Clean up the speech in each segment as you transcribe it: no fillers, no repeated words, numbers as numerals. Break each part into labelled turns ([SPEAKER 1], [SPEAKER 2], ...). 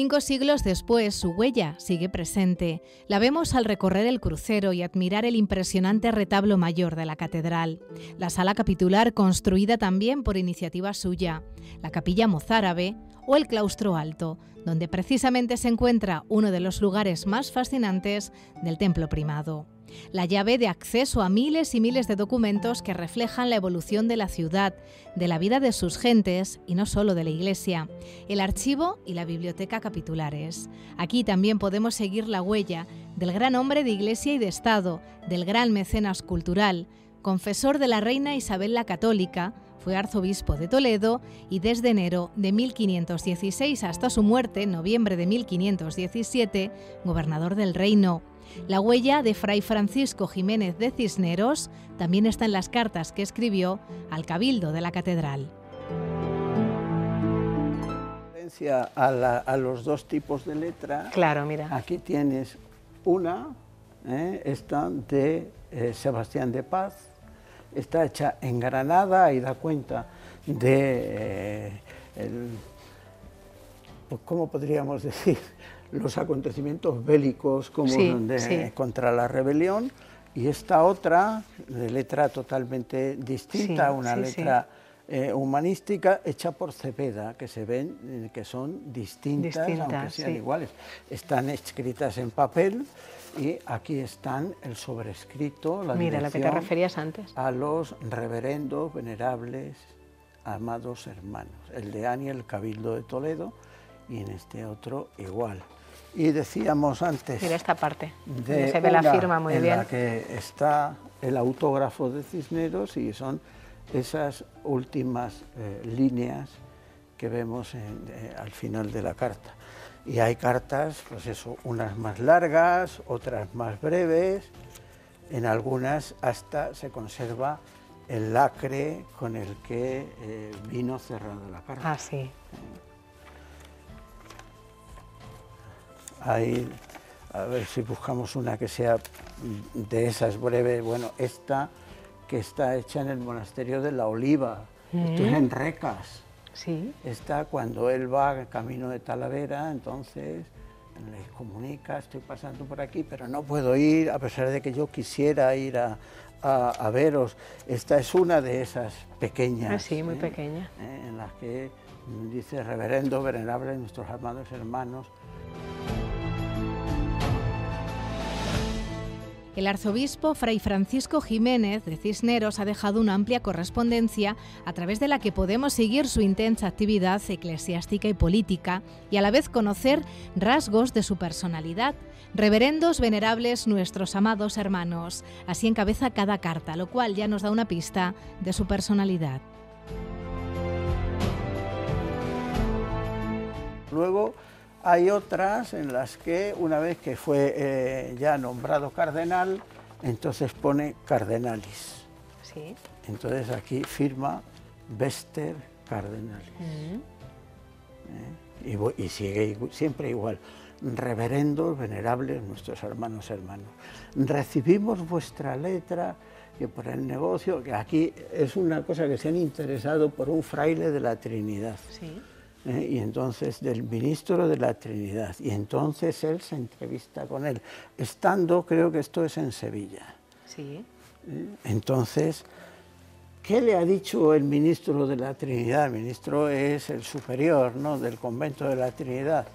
[SPEAKER 1] 5 siglos después, su huella sigue presente. La vemos al recorrer el crucero y admirar el impresionante retablo mayor de la catedral. La sala capitular, construida también por iniciativa suya, la capilla mozárabe o el claustro alto, donde precisamente se encuentra uno de los lugares más fascinantes del templo primado. La llave de acceso a miles y miles de documentos que reflejan la evolución de la ciudad, de la vida de sus gentes y no solo de la iglesia, el archivo y la biblioteca capitulares. Aquí también podemos seguir la huella del gran hombre de iglesia y de Estado, del gran mecenas cultural, confesor de la reina Isabel la Católica, fue arzobispo de Toledo y desde enero de 1516 hasta su muerte, en noviembre de 1517, gobernador del reino. La huella de Fray Francisco Jiménez de Cisneros también está en las cartas que escribió al Cabildo de la Catedral.
[SPEAKER 2] A los dos tipos de letra,
[SPEAKER 1] claro, mira.
[SPEAKER 2] Aquí tienes una, esta de Sebastián de Paz, está hecha en Granada y da cuenta de, ¿cómo podríamos decir?, los acontecimientos bélicos como contra la rebelión, y esta otra de letra totalmente distinta, una letra humanística hecha por Cepeda, que se ven que son distintas aunque sean iguales. Están escritas en papel y aquí están el sobrescrito, la
[SPEAKER 1] Mira, lo que te referías antes.
[SPEAKER 2] A los reverendos, venerables, amados hermanos. El de Ani, el Cabildo de Toledo, y en este otro igual. Y decíamos antes...
[SPEAKER 1] Mira esta parte, donde se ve la firma muy bien.
[SPEAKER 2] En la que está el autógrafo de Cisneros y son esas últimas líneas que vemos al final de la carta. Y hay cartas, pues eso, unas más largas, otras más breves, en algunas hasta se conserva el lacre con el que vino cerrada la carta.
[SPEAKER 1] Ah, sí.
[SPEAKER 2] Ahí, a ver si buscamos una que sea de esas breves. Bueno, esta que está hecha en el monasterio de la Oliva, esto es en Recas.
[SPEAKER 1] Sí.
[SPEAKER 2] Esta, cuando él va camino de Talavera, entonces les comunica, estoy pasando por aquí, pero no puedo ir, a pesar de que yo quisiera ir a veros. Esta es una de esas pequeñas.
[SPEAKER 1] Ah, sí, muy pequeña.
[SPEAKER 2] En las que dice: reverendo, venerable, nuestros amados hermanos.
[SPEAKER 1] El arzobispo Fray Francisco Jiménez de Cisneros ha dejado una amplia correspondencia a través de la que podemos seguir su intensa actividad eclesiástica y política y a la vez conocer rasgos de su personalidad. Reverendos, venerables, nuestros amados hermanos. Así encabeza cada carta, lo cual ya nos da una pista de su personalidad.
[SPEAKER 2] Luego hay otras en las que, una vez que fue ya nombrado cardenal, entonces pone cardenalis.
[SPEAKER 1] Sí.
[SPEAKER 2] Entonces aquí firma Vester Cardenalis. Y sigue siempre igual. Reverendos, venerables, nuestros hermanos. Recibimos vuestra letra que por el negocio, que aquí es una cosa que se han interesado por un fraile de la Trinidad.
[SPEAKER 1] Sí.
[SPEAKER 2] Y entonces del ministro de la Trinidad, y entonces él se entrevista con él, estando, creo que esto es en Sevilla.
[SPEAKER 1] Sí.
[SPEAKER 2] Entonces, ¿qué le ha dicho el ministro de la Trinidad? El ministro es el superior, ¿no?, del convento de la Trinidad,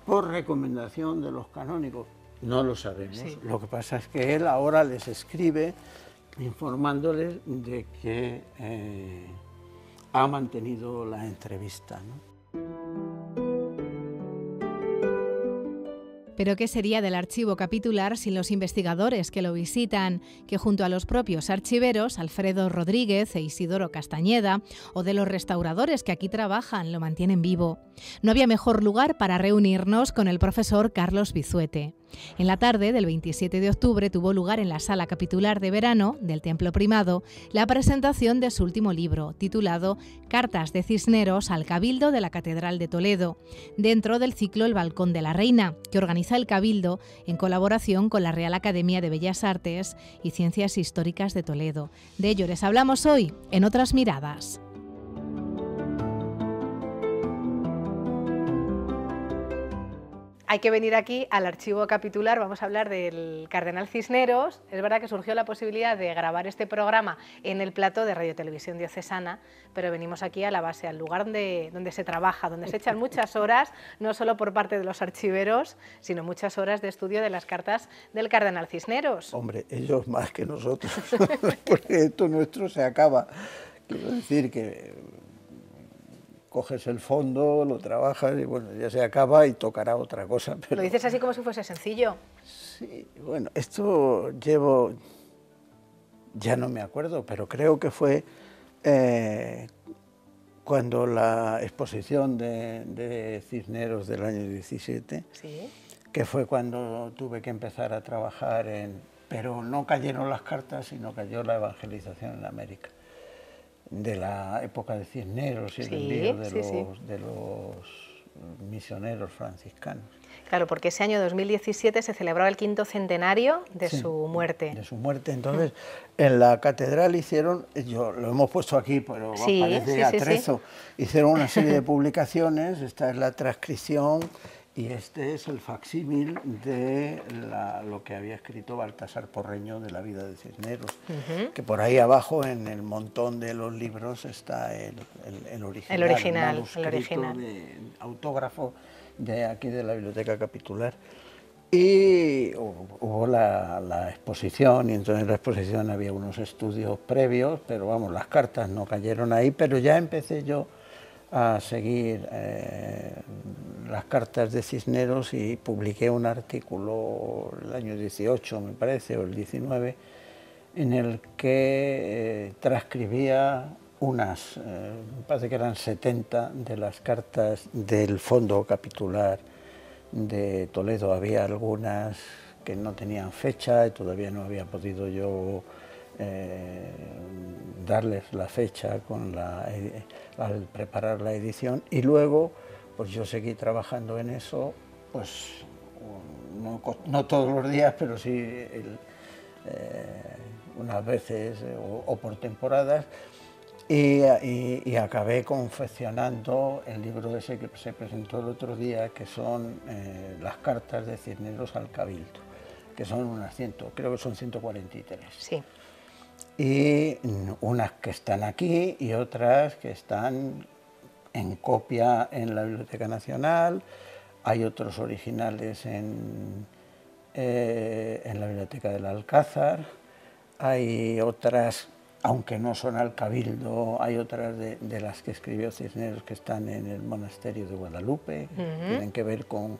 [SPEAKER 2] por recomendación de los canónigos. No lo sabemos. Sí. Lo que pasa es que él ahora les escribe informándoles de que ha mantenido la entrevista, ¿no?
[SPEAKER 1] Pero ¿qué sería del archivo capitular sin los investigadores que lo visitan, que junto a los propios archiveros, Alfredo Rodríguez e Isidoro Castañeda, o de los restauradores que aquí trabajan, lo mantienen vivo? No había mejor lugar para reunirnos con el profesor Carlos Bizuete. En la tarde del 27 de octubre tuvo lugar en la sala capitular de verano del Templo Primado la presentación de su último libro, titulado Cartas de Cisneros al Cabildo de la Catedral de Toledo, dentro del ciclo El Balcón de la Reina, que organiza el Cabildo en colaboración con la Real Academia de Bellas Artes y Ciencias Históricas de Toledo. De ello les hablamos hoy en Otras Miradas. hay que venir aquí al archivo capitular, vamos a hablar del Cardenal Cisneros. Es verdad que surgió la posibilidad de grabar este programa en el plató de Radio Televisión Diocesana, pero venimos aquí a la base, al lugar donde se trabaja, donde se echan muchas horas, no solo por parte de los archiveros, sino muchas horas de estudio de las cartas del Cardenal Cisneros.
[SPEAKER 2] Hombre, ellos más que nosotros, porque esto nuestro se acaba. Quiero decir que coges el fondo, lo trabajas y bueno, ya se acaba y tocará otra cosa. Pero...
[SPEAKER 1] Lo dices así como si fuese sencillo.
[SPEAKER 2] Sí, bueno, esto llevo, ya no me acuerdo, pero creo que fue cuando la exposición de Cisneros del año 17,
[SPEAKER 1] ¿Sí?
[SPEAKER 2] Que fue cuando tuve que empezar a trabajar pero no cayeron las cartas, sino cayó la evangelización en América, de la época de Cisneros y el envío de los misioneros franciscanos.
[SPEAKER 1] Claro, porque ese año 2017 se celebraba el 5º centenario de su muerte.
[SPEAKER 2] De su muerte. Entonces, en la catedral hicieron, lo hemos puesto aquí, pero parece atrezo, hicieron una serie de publicaciones, esta es la transcripción y este es el facsímil de lo que había escrito Baltasar Porreño de la vida de Cisneros, que por ahí abajo en el montón de los libros está el original, el original. De autógrafo de aquí de la Biblioteca Capitular. Y hubo la exposición, y entonces en la exposición había unos estudios previos, pero vamos, las cartas no cayeron ahí, pero ya empecé yo a seguir las cartas de Cisneros y publiqué un artículo el año 18, me parece, o el 19, en el que transcribía unas, me parece que eran 70 de las cartas del fondo capitular de Toledo. Había algunas que no tenían fecha y todavía no había podido yo darles la fecha al preparar la edición, y luego pues yo seguí trabajando en eso, pues no todos los días, pero sí unas veces o por temporadas, y acabé confeccionando el libro ese que se presentó el otro día, que son las cartas de Cisneros al Cabildo, que son unas 100, creo que son 143.
[SPEAKER 1] Sí.
[SPEAKER 2] Y unas que están aquí y otras que están en copia en la Biblioteca Nacional. Hay otros originales en la Biblioteca del Alcázar. Hay otras, aunque no son al Cabildo, hay otras de las que escribió Cisneros que están en el monasterio de Guadalupe, que tienen que ver con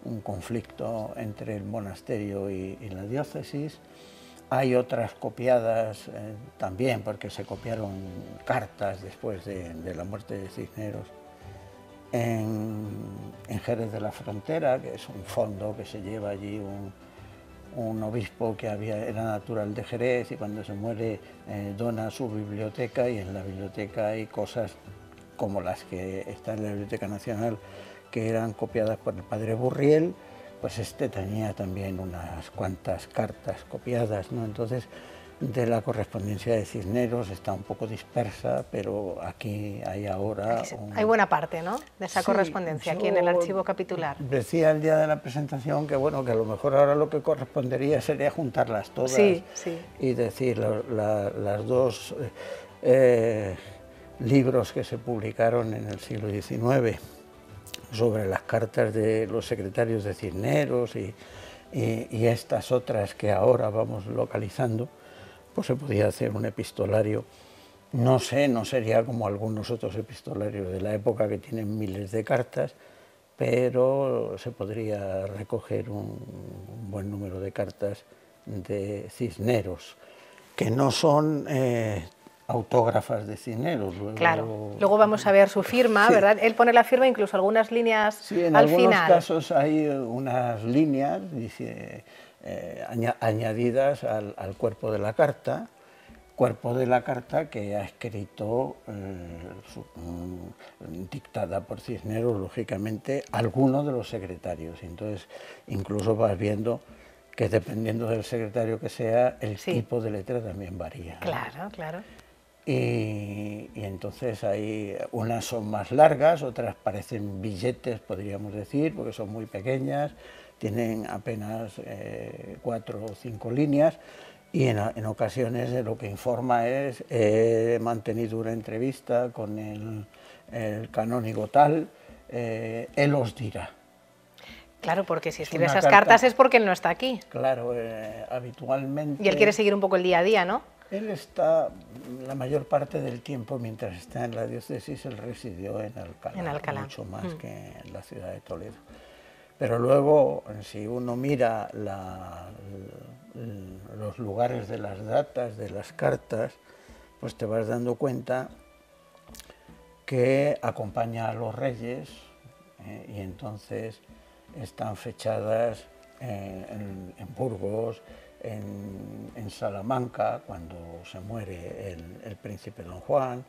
[SPEAKER 2] un conflicto entre el monasterio y la diócesis. Hay otras copiadas también, porque se copiaron cartas después de la muerte de Cisneros, en Jerez de la Frontera, que es un fondo que se lleva allí un obispo que era natural de Jerez, y cuando se muere dona su biblioteca, y en la biblioteca hay cosas como las que están en la Biblioteca Nacional, que eran copiadas por el padre Burriel. Pues este tenía también unas cuantas cartas copiadas, ¿no? Entonces, de la correspondencia de Cisneros está un poco dispersa, pero aquí hay ahora...
[SPEAKER 1] Hay buena parte, ¿no?, de esa correspondencia aquí en el archivo capitular.
[SPEAKER 2] Decía el día de la presentación que, bueno, que a lo mejor ahora lo que correspondería sería juntarlas todas y decir las dos libros que se publicaron en el siglo XIX sobre las cartas de los secretarios de Cisneros y estas otras que ahora vamos localizando, pues se podía hacer un epistolario. No sé, no sería como algunos otros epistolarios de la época que tienen miles de cartas, pero se podría recoger un buen número de cartas de Cisneros, que no son autógrafas de Cisneros.
[SPEAKER 1] Luego vamos a ver su firma, ¿verdad? Él pone la firma, incluso algunas líneas al final.
[SPEAKER 2] Sí, en algunos casos hay unas líneas añadidas al cuerpo de la carta, que ha escrito, dictada por Cisneros, lógicamente, algunos de los secretarios. Entonces, incluso vas viendo que dependiendo del secretario que sea, el tipo de letra también varía.
[SPEAKER 1] Claro, claro.
[SPEAKER 2] y entonces hay unas son más largas, otras parecen billetes, podríamos decir, porque son muy pequeñas, tienen apenas 4 o 5 líneas, y en ocasiones lo que informa es, he mantenido una entrevista con el canónigo tal, él os dirá.
[SPEAKER 1] Claro, porque si escribe esas cartas es porque él no está aquí.
[SPEAKER 2] Claro, habitualmente...
[SPEAKER 1] Y él quiere seguir un poco el día a día, ¿no?
[SPEAKER 2] Él está, la mayor parte del tiempo, mientras está en la diócesis, él residió en Alcalá, mucho más que en la ciudad de Toledo. Pero luego, si uno mira los lugares de las datas, de las cartas, pues te vas dando cuenta que acompaña a los reyes, y entonces están fechadas en Burgos, en Salamanca, cuando se muere el príncipe Don Juan,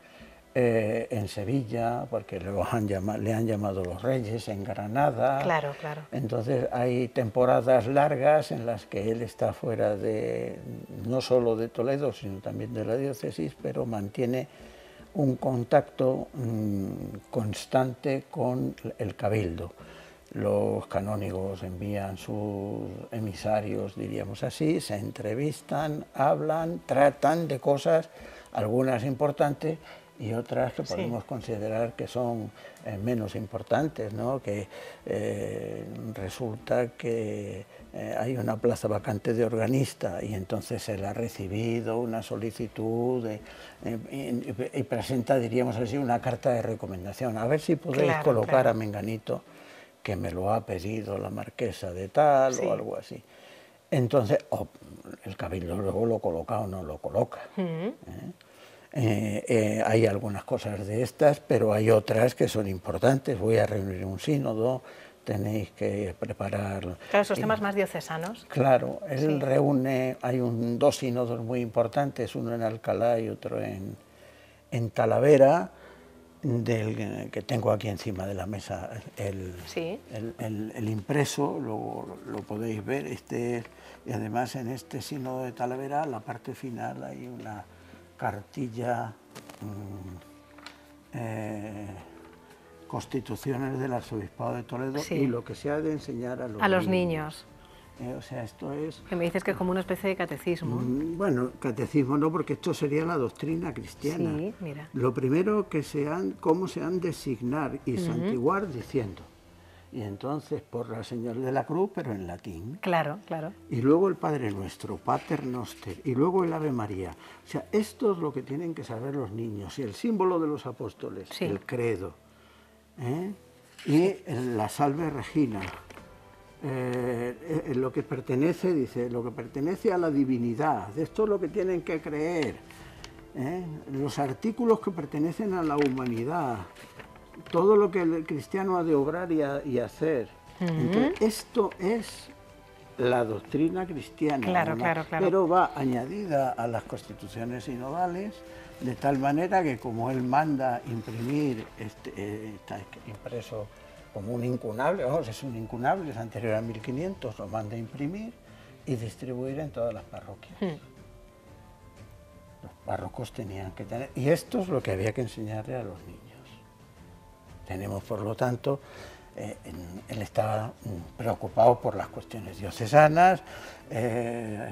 [SPEAKER 2] en Sevilla, porque le han llamado los reyes, en Granada.
[SPEAKER 1] Claro, claro.
[SPEAKER 2] Entonces hay temporadas largas en las que él está fuera no solo de Toledo, sino también de la diócesis, pero mantiene un contacto constante con el cabildo. Los canónigos envían sus emisarios, diríamos así, se entrevistan, hablan, tratan de cosas, algunas importantes y otras que podemos considerar que son menos importantes, ¿no? Que resulta que hay una plaza vacante de organista y entonces él ha recibido una solicitud y presenta, diríamos así, una carta de recomendación. A ver si podéis colocar a Menganito, que me lo ha pedido la marquesa de tal o algo así. Entonces, el cabildo luego lo coloca o no lo coloca. Hay algunas cosas de estas, pero hay otras que son importantes. Voy a reunir un sínodo, tenéis que preparar...
[SPEAKER 1] Claro, esos temas más diocesanos.
[SPEAKER 2] Claro, él reúne, hay dos sínodos muy importantes, uno en Alcalá y otro en Talavera, del que tengo aquí encima de la mesa, el impreso, lo podéis ver, y además en este sínodo de Talavera, la parte final hay una cartilla, Constituciones del Arzobispado de Toledo, y lo que se ha de enseñar a los niños. O sea, esto es...
[SPEAKER 1] Que me dices que es como una especie de catecismo.
[SPEAKER 2] Bueno, catecismo no, porque esto sería la doctrina cristiana.
[SPEAKER 1] Sí, mira.
[SPEAKER 2] Lo primero que cómo se han de designar y santiguar diciendo. Y entonces por la señal de la cruz, pero en latín.
[SPEAKER 1] Claro, claro.
[SPEAKER 2] Y luego el Padre Nuestro, Pater Noster, y luego el Ave María. O sea, esto es lo que tienen que saber los niños. Y el símbolo de los apóstoles, el credo. Y la Salve Regina. Lo que pertenece, dice, lo que pertenece a la divinidad, de esto es lo que tienen que creer, los artículos que pertenecen a la humanidad, todo lo que el cristiano ha de obrar y hacer. Entonces, esto es la doctrina cristiana,
[SPEAKER 1] claro.
[SPEAKER 2] Pero va añadida a las constituciones sinodales, de tal manera que como él manda imprimir, está impreso como un incunable, es un incunable, es anterior a 1500, lo manda a imprimir y distribuir en todas las parroquias. Los párrocos tenían que tener, y esto es lo que había que enseñarle a los niños. Tenemos, por lo tanto, él está preocupado por las cuestiones diocesanas,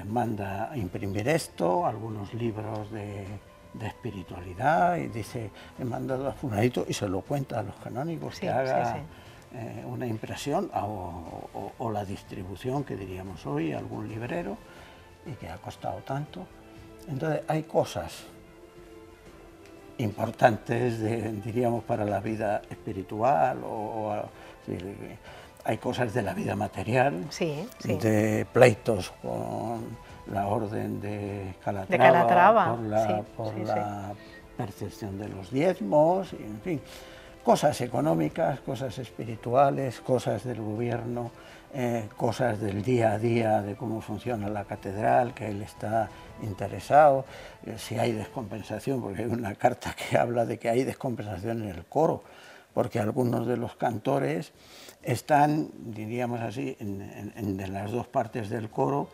[SPEAKER 2] manda a imprimir esto, algunos libros de espiritualidad, y dice, he mandado a fulanito, y se lo cuenta a los canónigos que haga una impresión o la distribución, que diríamos hoy, a algún librero, y que ha costado tanto. Entonces hay cosas importantes, diríamos, para la vida espiritual, hay cosas de la vida material, de pleitos con la orden de Calatrava, por la percepción de los diezmos, y, en fin, cosas económicas, cosas espirituales, cosas del gobierno, cosas del día a día, de cómo funciona la catedral, que él está interesado, si hay descompensación, porque hay una carta que habla de que hay descompensación en el coro, porque algunos de los cantores están, diríamos así, en las dos partes del coro,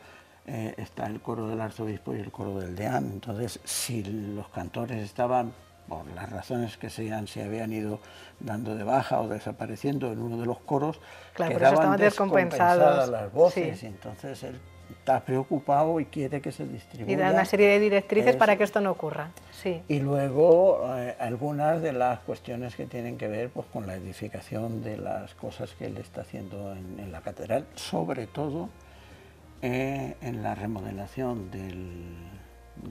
[SPEAKER 2] está el coro del arzobispo y el coro del deán. Entonces, si los cantores estaban, por las razones que sean, se habían ido dando de baja o desapareciendo en uno de los coros,
[SPEAKER 1] claro,
[SPEAKER 2] quedaban descompensadas las voces,
[SPEAKER 1] sí.
[SPEAKER 2] Y entonces él está preocupado y quiere que se distribuya.
[SPEAKER 1] Y da una serie de directrices para que esto no ocurra. Sí.
[SPEAKER 2] Y luego algunas de las cuestiones que tienen que ver pues, con la edificación de las cosas que él está haciendo en la catedral, sobre todo en la remodelación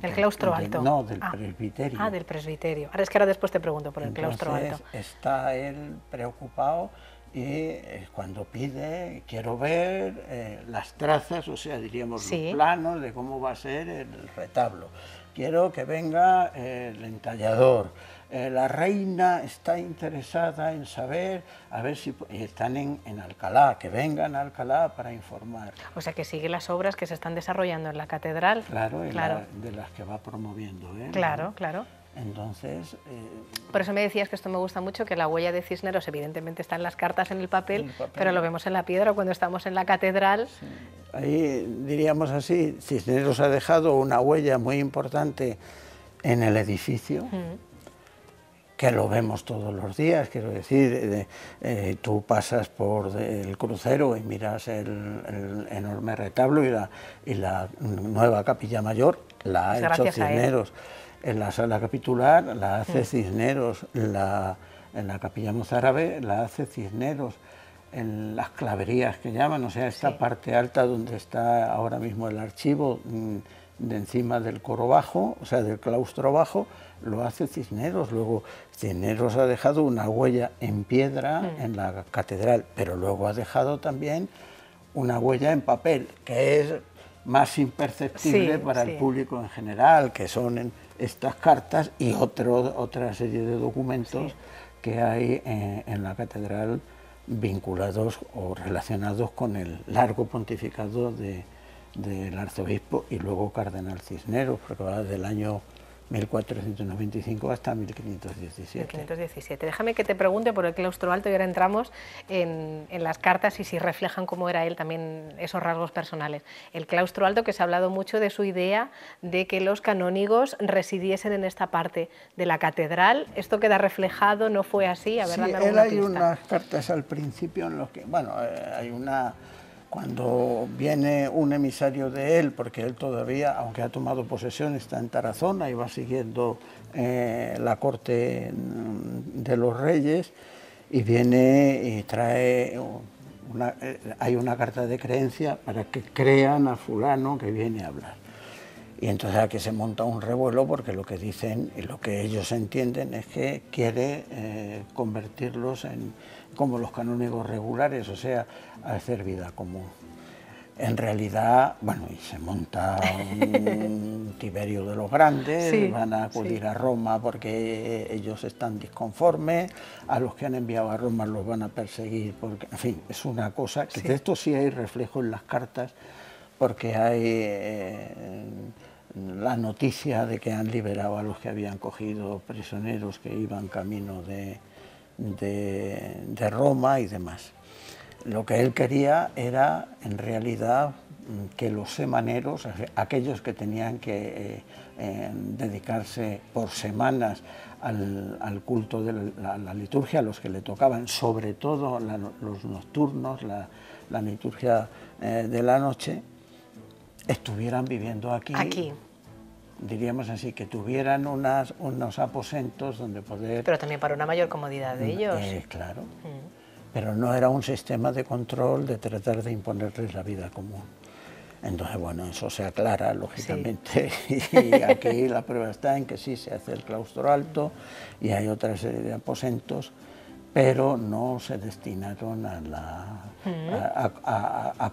[SPEAKER 1] ¿El claustro alto?
[SPEAKER 2] No, del presbiterio.
[SPEAKER 1] Ah, del presbiterio. Ahora es que después te pregunto por el claustro alto.
[SPEAKER 2] Está él preocupado y cuando pide, quiero ver las trazas, o sea, diríamos los planos de cómo va a ser el retablo. Quiero que venga el entallador. La reina está interesada en saber, a ver si están en Alcalá, que vengan a Alcalá para informar.
[SPEAKER 1] O sea, que sigue las obras que se están desarrollando en la catedral.
[SPEAKER 2] Claro, de las que va promoviendo.
[SPEAKER 1] Claro, claro.
[SPEAKER 2] Entonces...
[SPEAKER 1] Por eso me decías que esto me gusta mucho, que la huella de Cisneros evidentemente está en las cartas, en el papel, pero lo vemos en la piedra cuando estamos en la catedral.
[SPEAKER 2] Sí. Ahí, diríamos así, Cisneros ha dejado una huella muy importante en el edificio, que lo vemos todos los días, quiero decir, tú pasas por el crucero y miras el enorme retablo y la nueva capilla mayor la ha hecho Cisneros. En la sala capitular la hace Cisneros, en la capilla mozárabe la hace Cisneros, en las claverías que llaman, o sea, esta parte alta donde está ahora mismo el archivo, de encima del coro bajo, o sea, del claustro bajo, lo hace Cisneros. Luego Cisneros ha dejado una huella en piedra en la catedral, pero luego ha dejado también una huella en papel, que es más imperceptible para el público en general, que son estas cartas y otra serie de documentos que hay en la catedral vinculados o relacionados con el largo pontificado del arzobispo y luego cardenal Cisneros, porque va del año 1495 hasta 1517.
[SPEAKER 1] 1517. Déjame que te pregunte por el claustro alto y ahora entramos en las cartas y si reflejan cómo era él también esos rasgos personales. El claustro alto, que se ha hablado mucho de su idea de que los canónigos residiesen en esta parte de la catedral. ¿Esto queda reflejado? ¿No fue así? A ver,
[SPEAKER 2] sí, él hay unas cartas al principio en los que, bueno, hay una... Cuando viene un emisario de él, porque él todavía, aunque ha tomado posesión, está en Tarazona y va siguiendo la corte de los reyes, y viene y trae, hay una carta de creencia para que crean a fulano que viene a hablar. Y entonces aquí se monta un revuelo porque lo que dicen y lo que ellos entienden es que quiere convertirlos como los canónigos regulares, o sea, a hacer vida común. En realidad, bueno, y se monta un Tiberio de los Grandes, van a acudir a Roma porque ellos están disconformes, a los que han enviado a Roma los van a perseguir, porque, en fin, es una cosa que de esto sí hay reflejo en las cartas, porque hay la noticia de que han liberado a los que habían cogido prisioneros que iban camino de Roma y demás. Lo que él quería era, en realidad, que los semaneros, aquellos que tenían que dedicarse por semanas al culto de la liturgia, a los que le tocaban, sobre todo los nocturnos, la liturgia de la noche, estuvieran viviendo aquí. Diríamos así, que tuvieran unos aposentos donde poder...
[SPEAKER 1] Pero también para una mayor comodidad de ellos.
[SPEAKER 2] Claro. Pero no era un sistema de control de tratar de imponerles la vida común. Entonces, bueno, eso se aclara, lógicamente, y aquí la prueba está en que sí se hace el claustro alto y hay otra serie de aposentos, pero no se destinaron a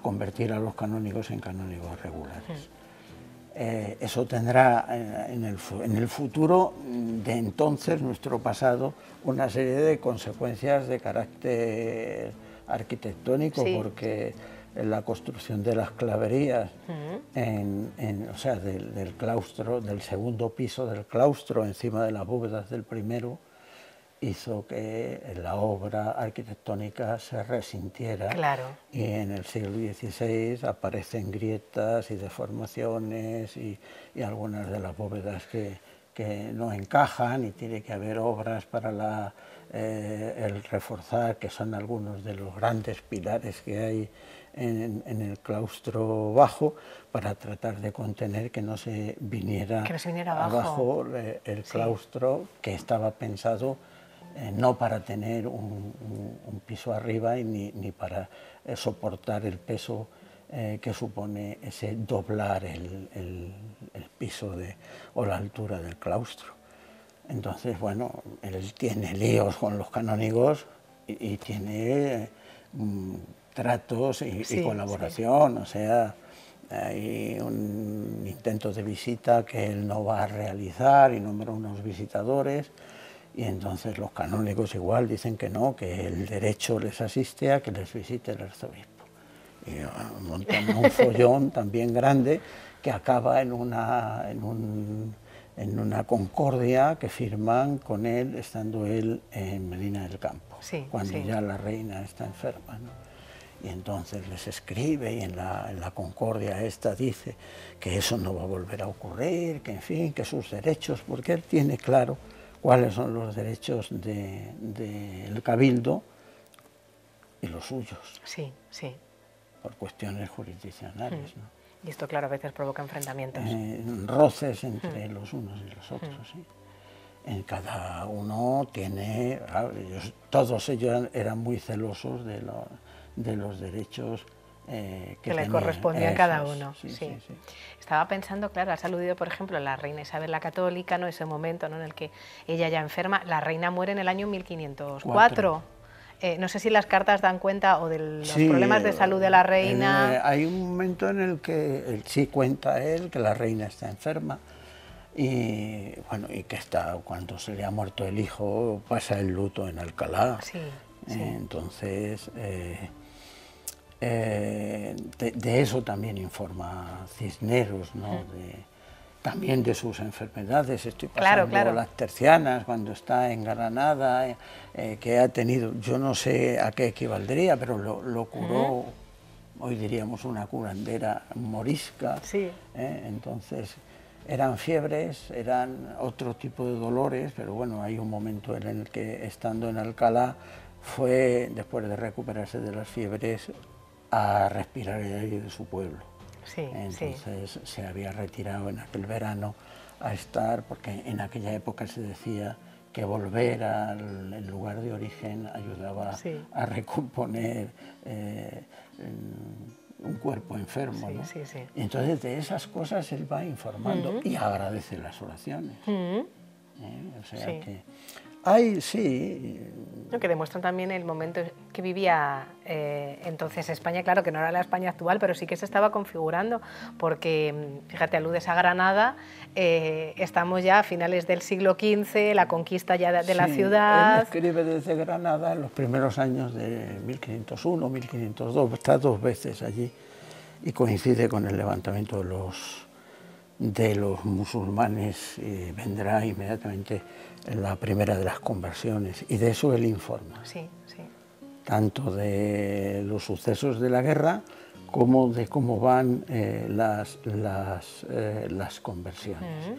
[SPEAKER 2] convertir a los canónigos en canónigos regulares. Eso tendrá en el futuro de entonces, nuestro pasado, una serie de consecuencias de carácter arquitectónico, porque la construcción de las claverías, o sea, del claustro, del segundo piso del claustro, encima de las bóvedas del primero, hizo que la obra arquitectónica se resintiera.
[SPEAKER 1] Claro.
[SPEAKER 2] Y en el siglo XVI aparecen grietas y deformaciones y algunas de las bóvedas que no encajan, y tiene que haber obras para el reforzar, que son algunos de los grandes pilares que hay en el claustro bajo, para tratar de contener que no se viniera abajo el claustro, que estaba pensado no para tener un piso arriba ni para soportar el peso que supone ese doblar el piso o la altura del claustro. Entonces, bueno, él tiene líos con los canónigos y tiene tratos y colaboración, o sea, hay un intento de visita que él no va a realizar y nombra unos visitadores, y entonces los canónigos igual dicen que no, que el derecho les asiste a que les visite el arzobispo. Y montan un follón también grande que acaba en una concordia que firman con él, estando él en Medina del Campo, cuando ya la reina está enferma, ¿no? Y entonces les escribe, y en la concordia esta dice que eso no va a volver a ocurrir, que en fin, que sus derechos, porque él tiene claro cuáles son los derechos del cabildo y los suyos.
[SPEAKER 1] Sí, sí.
[SPEAKER 2] Por cuestiones jurisdiccionales, ¿no?
[SPEAKER 1] Y esto, claro, a veces provoca enfrentamientos.
[SPEAKER 2] Roces entre los unos y los otros, ¿sí? En cada uno tiene, todos ellos eran muy celosos de los derechos que
[SPEAKER 1] le correspondía a cada uno.
[SPEAKER 2] Sí.
[SPEAKER 1] Estaba pensando, claro, has aludido, por ejemplo, a la reina Isabel la Católica, ¿no? Ese momento, ¿no?, en el que ella ya enferma. La reina muere en el año 1504. No sé si las cartas dan cuenta o de los problemas de salud de la reina.
[SPEAKER 2] Hay un momento en el que sí cuenta él que la reina está enferma, y bueno, y que está, cuando se le ha muerto el hijo, pasa el luto en Alcalá. Entonces de eso también informa Cisneros, ¿no? También de sus enfermedades. Estoy pasando las tercianas, cuando está en Granada, que ha tenido, yo no sé a qué equivaldría, pero lo curó, hoy diríamos una curandera morisca. Entonces eran fiebres, eran otro tipo de dolores, pero bueno, hay un momento en el que, estando en Alcalá, fue, después de recuperarse de las fiebres, a respirar el aire de su pueblo. Entonces se había retirado en aquel verano a estar, porque en aquella época se decía que volver al lugar de origen ayudaba a recomponer un cuerpo enfermo, ¿no? Y entonces de esas cosas él va informando y agradece las oraciones. O sea que hay,
[SPEAKER 1] que demuestran también el momento que vivía entonces España, claro que no era la España actual, pero sí que se estaba configurando, porque, fíjate, aludes a Granada, estamos ya a finales del siglo XV, la conquista ya de la ciudad.
[SPEAKER 2] Él escribe desde Granada en los primeros años de 1501, 1502, está 2 veces allí, y coincide con el levantamiento de los musulmanes, y vendrá inmediatamente la primera de las conversiones, y de eso él informa, tanto de los sucesos de la guerra como de cómo van las conversiones.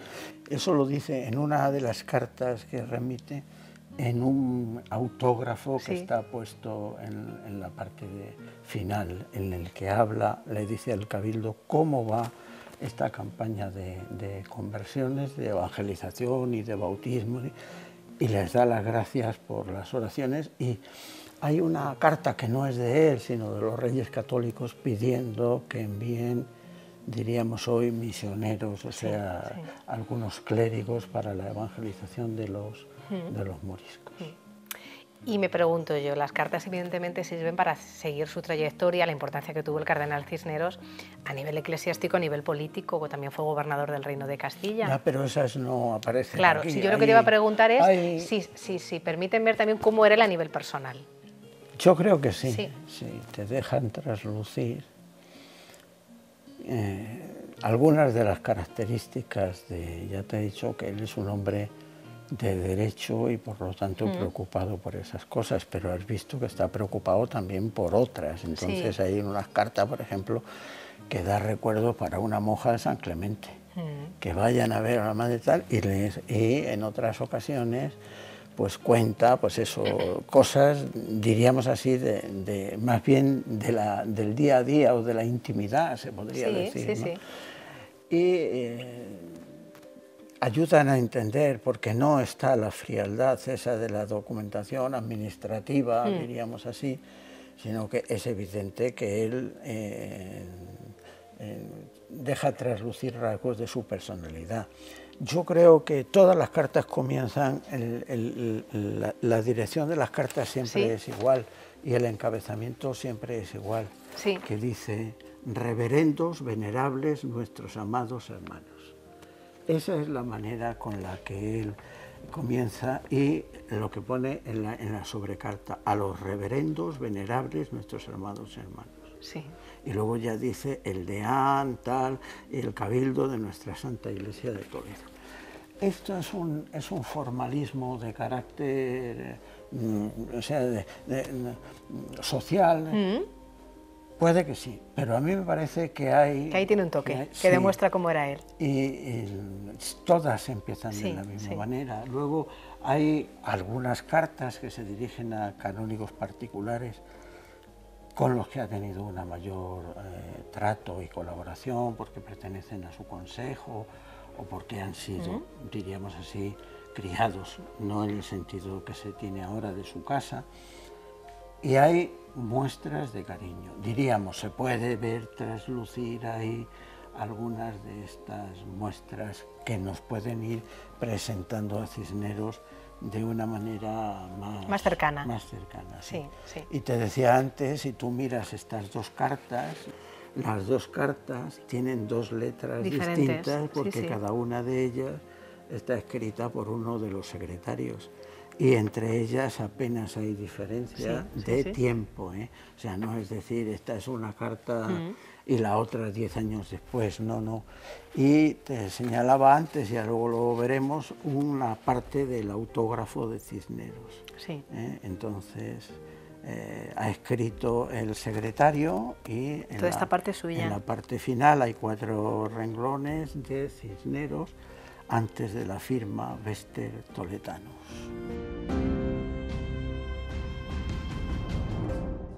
[SPEAKER 2] Eso lo dice en una de las cartas que remite, en un autógrafo que está puesto en la parte final, en el que habla, le dice al cabildo cómo va esta campaña de conversiones, de evangelización y de bautismo, y les da las gracias por las oraciones. Y hay una carta que no es de él, sino de los Reyes Católicos, pidiendo que envíen, diríamos hoy, misioneros, o sea, algunos clérigos para la evangelización de los moriscos.
[SPEAKER 1] Y me pregunto yo, las cartas evidentemente sirven para seguir su trayectoria, la importancia que tuvo el cardenal Cisneros a nivel eclesiástico, a nivel político, que también fue gobernador del Reino de Castilla.
[SPEAKER 2] Ya, pero esas no aparecen aquí.
[SPEAKER 1] Claro, si yo lo que te iba a preguntar es si permiten ver también cómo era él a nivel personal.
[SPEAKER 2] Yo creo que sí, te dejan traslucir algunas de las características ya te he dicho que él es un hombre de derecho y por lo tanto preocupado por esas cosas, pero has visto que está preocupado también por otras. Entonces hay unas cartas, por ejemplo, que da recuerdos para una monja de San Clemente, que vayan a ver a la madre tal, y en otras ocasiones pues cuenta, pues eso, cosas, diríamos así, más bien del día a día o de la intimidad, se podría decir, ¿no? Y ayudan a entender, porque no está la frialdad esa de la documentación administrativa, diríamos así, sino que es evidente que él deja traslucir rasgos de su personalidad. Yo creo que todas las cartas comienzan, la dirección de las cartas siempre es igual y el encabezamiento siempre es igual, que dice: reverendos, venerables, nuestros amados hermanos. Esa es la manera con la que él comienza, y lo que pone en la sobrecarta: a los reverendos, venerables, nuestros amados hermanos. Y luego ya dice el deán, tal, y el cabildo de nuestra Santa Iglesia de Toledo. Esto es un formalismo de carácter, o sea, social. Puede que sí, pero a mí me parece que hay...
[SPEAKER 1] Que ahí tiene un toque, que demuestra cómo era él.
[SPEAKER 2] Y todas empiezan de la misma manera. Luego hay algunas cartas que se dirigen a canónigos particulares con los que ha tenido una mayor trato y colaboración, porque pertenecen a su consejo o porque han sido, diríamos así, criados, no en el sentido que se tiene ahora de su casa. Y hay muestras de cariño, diríamos, se puede ver traslucir ahí algunas de estas muestras que nos pueden ir presentando a Cisneros de una manera más cercana. Y te decía antes, si tú miras estas dos cartas, las dos cartas tienen dos letras distintas, porque cada una de ellas está escrita por uno de los secretarios. Y entre ellas apenas hay diferencia de tiempo, ¿eh? O sea, no es decir, esta es una carta y la otra 10 años después, no. Y te señalaba antes, y luego lo veremos, una parte del autógrafo de Cisneros. Entonces, ha escrito el secretario y
[SPEAKER 1] toda esta parte suya.
[SPEAKER 2] En la parte final hay 4 renglones de Cisneros antes de la firma Vester Toletanos.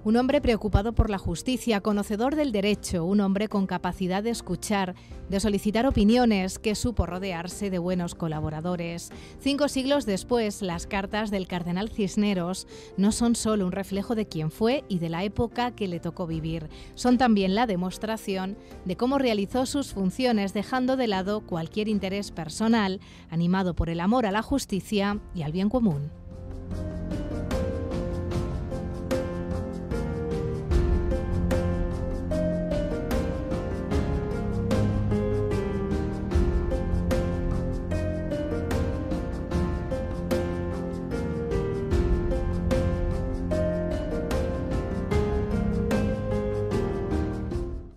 [SPEAKER 1] Un hombre preocupado por la justicia, conocedor del derecho, un hombre con capacidad de escuchar, de solicitar opiniones, que supo rodearse de buenos colaboradores. 5 siglos después, las cartas del cardenal Cisneros no son solo un reflejo de quién fue y de la época que le tocó vivir, son también la demostración de cómo realizó sus funciones, dejando de lado cualquier interés personal, animado por el amor a la justicia y al bien común.